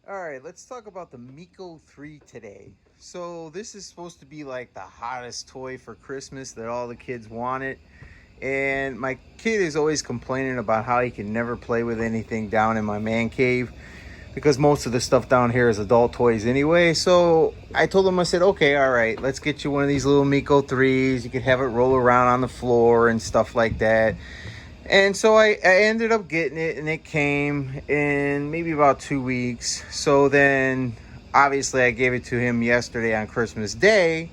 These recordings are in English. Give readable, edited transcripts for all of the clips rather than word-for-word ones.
All right, let's talk about the Miko 3 today. So, this is supposed to be like the hottest toy for Christmas that all the kids wanted. And my kid is always complaining about how he can never play with anything down in my man cave because most of the stuff down here is adult toys anyway. So, I told him, I said, okay, all right, let's get you one of these little Miko 3s. You can have it roll around on the floor and stuff like that. And so I ended up getting it, and it came in maybe about 2 weeks. So then, obviously, I gave it to him yesterday on Christmas Day.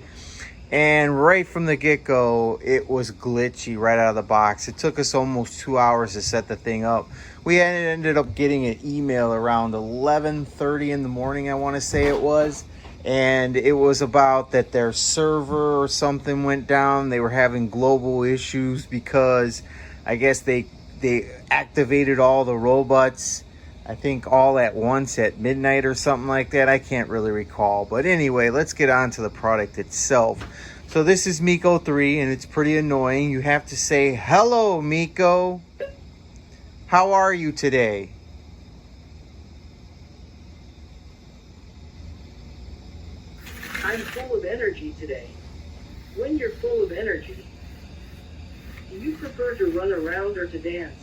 And right from the get-go, it was glitchy right out of the box. It took us almost 2 hours to set the thing up. We ended up getting an email around 11:30 in the morning, I want to say it was. And it was about that their server or something went down. They were having global issues because I guess they activated all the robots, I think all at once at midnight or something like that. I can't really recall. But anyway, let's get on to the product itself. So this is Miko 3, and it's pretty annoying. You have to say, "Hello, Miko. How are you today?" I'm full of energy today. When you're full of energy, do you prefer to run around or to dance?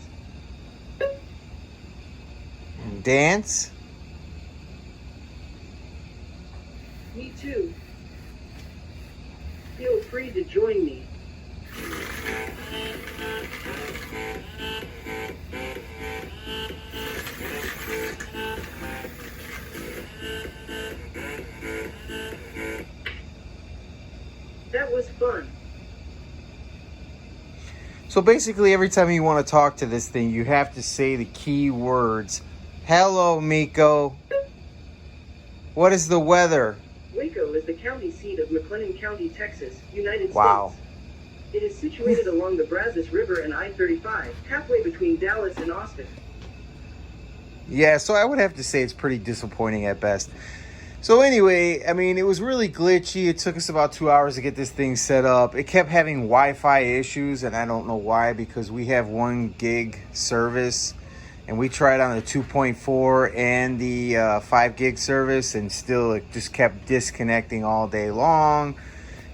Dance? Me too. Feel free to join me. That was fun. So basically, every time you want to talk to this thing, you have to say the key words. "Hello, Miko. What is the weather?" Waco is the county seat of McLennan County, Texas, United Wow. States. It is situated along the Brazos River and I-35, halfway between Dallas and Austin. Yeah, so I would have to say it's pretty disappointing at best. So anyway, I mean, it was really glitchy. It took us about 2 hours to get this thing set up. It kept having Wi-Fi issues, and I don't know why, because we have 1 gig service, and we tried on the 2.4 and the 5 gig service, and still it just kept disconnecting all day long.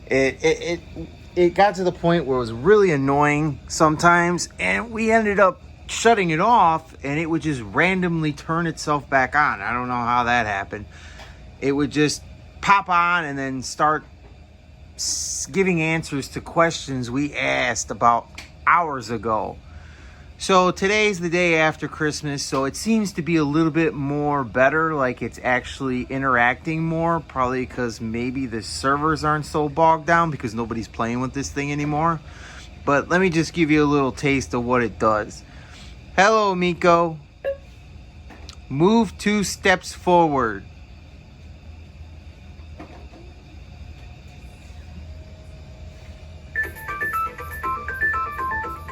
It got to the point where it was really annoying sometimes, and we ended up shutting it off, and it would just randomly turn itself back on. I don't know how that happened. It would just pop on and then start giving answers to questions we asked about hours ago. So today's the day after Christmas, so it seems to be a little bit more better, like it's actually interacting more, probably because maybe the servers aren't so bogged down because nobody's playing with this thing anymore. But let me just give you a little taste of what it does. "Hello, Miko. Move 2 steps forward."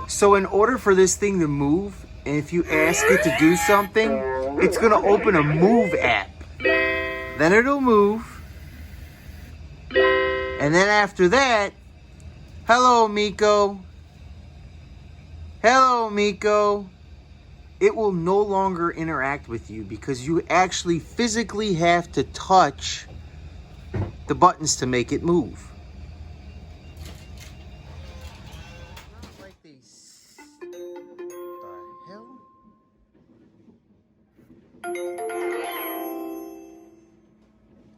So in order for this thing to move, and if you ask it to do something, it's going to open a move app. Then it'll move. And then after that, "Hello, Miko. Hello, Miko." It will no longer interact with you because you actually physically have to touch the buttons to make it move. Not like they... The hell?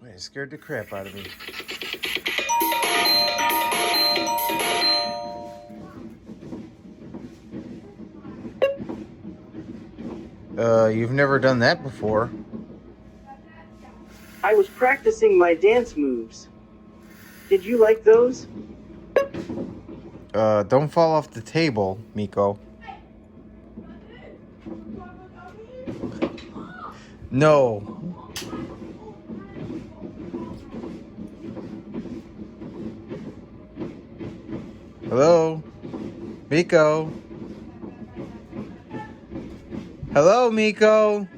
Wait, it scared the crap out of me. You've never done that before. I was practicing my dance moves. Did you like those? Don't fall off the table, Miko. No. Hello? Miko? Hello, Miko?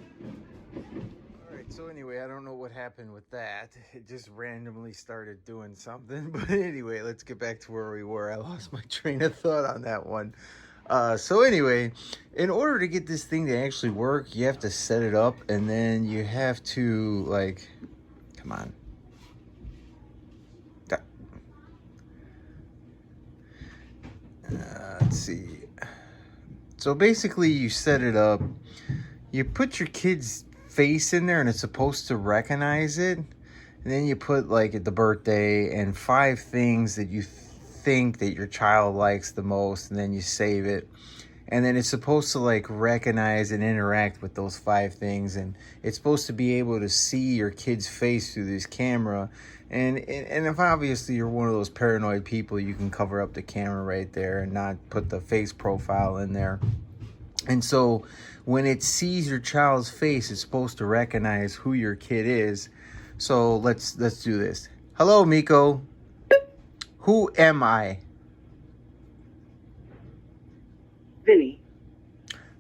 Alright, so anyway, I don't know what happened with that. It just randomly started doing something. But anyway, let's get back to where we were. I lost my train of thought on that one. So anyway, in order to get this thing to actually work, you have to set it up, and then you have to, like, come on. Let's see. So basically, you set it up. You put your kid's face in there, and it's supposed to recognize it. And then you put, like, the birthday and 5 things that you think that your child likes the most, and then you save it. And then it's supposed to, like, recognize and interact with those 5 things, and it's supposed to be able to see your kid's face through this camera. And if obviously you're one of those paranoid people, you can cover up the camera right there and not put the face profile in there. And so when it sees your child's face, it's supposed to recognize who your kid is. So let's do this. Hello, Miko. Who am I? Vinny.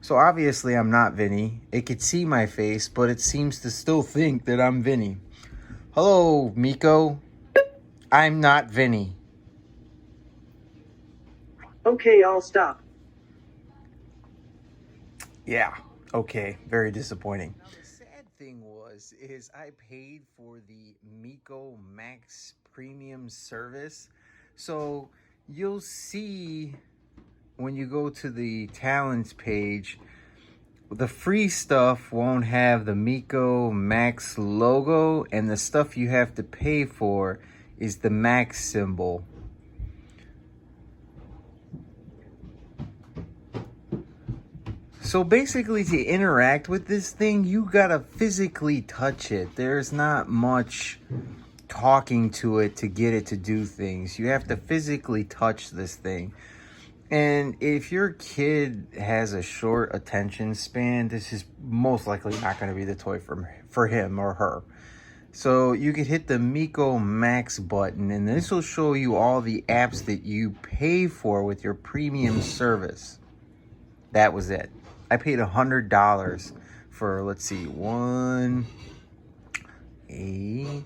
So obviously I'm not Vinny. It could see my face, but it seems to still think that I'm Vinny. Hello, Miko. I'm not Vinny. Okay, I'll stop. Yeah, okay, very disappointing. Now the sad thing is I paid for the Miko Max Premium service. So you'll see when you go to the talents page, the free stuff won't have the Miko Max logo, and the stuff you have to pay for is the Max symbol. So basically, to interact with this thing, you gotta physically touch it. There's not much talking to it to get it to do things. You have to physically touch this thing. And if your kid has a short attention span, this is most likely not going to be the toy for him or her. So you could hit the Miko Max button, and this will show you all the apps that you pay for with your premium service. That was it. I paid $100 for, let's see, 1, 8,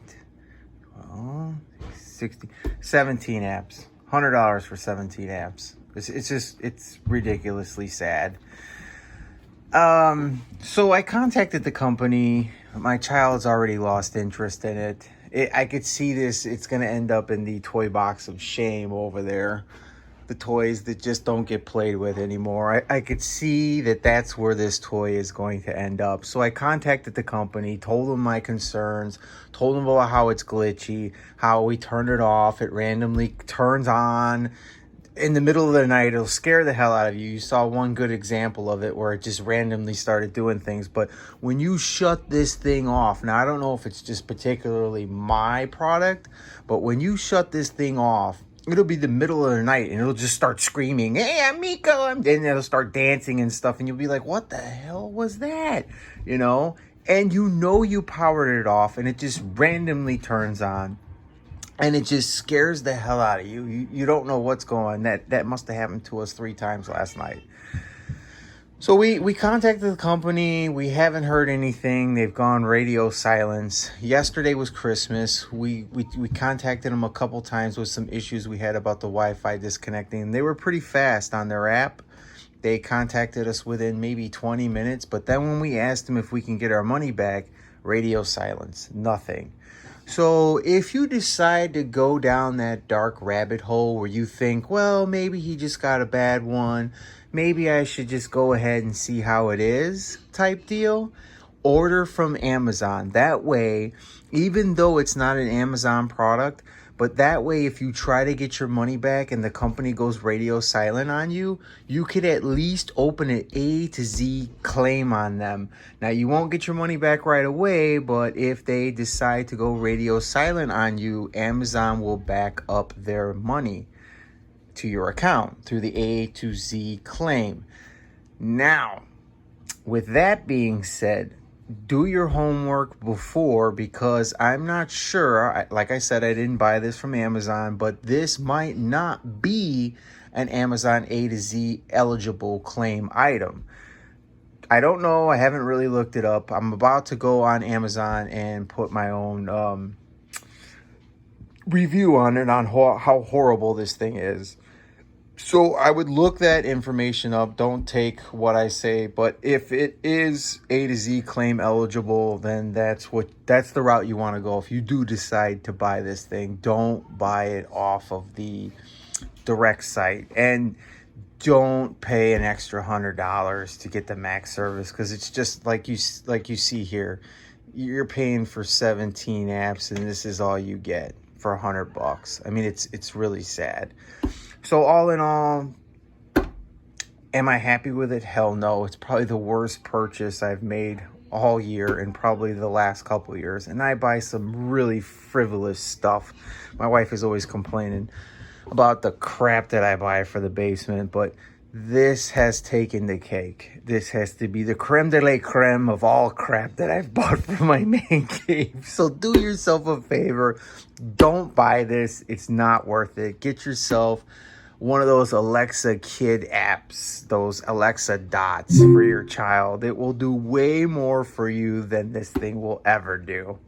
12, 16, 17 apps. $100 for 17 apps. It's ridiculously sad. So I contacted the company. My child's already lost interest in it. I could see this. It's going to end up in the toy box of shame over there. The toys that just don't get played with anymore. I could see that that's where this toy is going to end up. So I contacted the company, told them my concerns, told them about how it's glitchy, how we turned it off. It randomly turns on in the middle of the night. It'll scare the hell out of you. You saw one good example of it where it just randomly started doing things. But when you shut this thing off, now I don't know if it's just particularly my product, but when you shut this thing off, it'll be the middle of the night and it'll just start screaming, "Hey, I'm Miko." And then it'll start dancing and stuff. And you'll be like, what the hell was that? You know? And you powered it off, and it just randomly turns on. And it just scares the hell out of you. You don't know what's going on. That must have happened to us 3 times last night. So we contacted the company. We haven't heard anything. They've gone radio silence. Yesterday was Christmas. We contacted them a couple times with some issues we had about the Wi-Fi disconnecting. They were pretty fast on their app. They contacted us within maybe 20 minutes. But then when we asked them if we can get our money back, radio silence, nothing. So if you decide to go down that dark rabbit hole where you think, well, maybe he just got a bad one, maybe I should just go ahead and see how it is type deal, order from Amazon. That way, even though it's not an Amazon product, but that way if you try to get your money back and the company goes radio silent on you, you could at least open an A to Z claim on them. Now, you won't get your money back right away, but if they decide to go radio silent on you, Amazon will back up their money to your account through the A to Z claim. Now, with that being said, do your homework before, because I'm not sure. Like I said, I didn't buy this from Amazon, but this might not be an Amazon A to Z eligible claim item. I don't know. I haven't really looked it up. I'm about to go on Amazon and put my own review on it on how horrible this thing is. So I would look that information up. Don't take what I say, but if it is A to Z claim eligible, then that's the route you want to go. If you do decide to buy this thing, don't buy it off of the direct site, and don't pay an extra $100 to get the max service, because it's just like you see here. You're paying for 17 apps, and this is all you get for $100. I mean, it's really sad. So all in all, am I happy with it? Hell no. It's probably the worst purchase I've made all year and probably the last couple years. And I buy some really frivolous stuff. My wife is always complaining about the crap that I buy for the basement, but this has taken the cake. This has to be the creme de la creme of all crap that I've bought for my man cave. So do yourself a favor. Don't buy this. It's not worth it. Get yourself one of those Alexa Kid apps, those Alexa Dots for your child. It will do way more for you than this thing will ever do.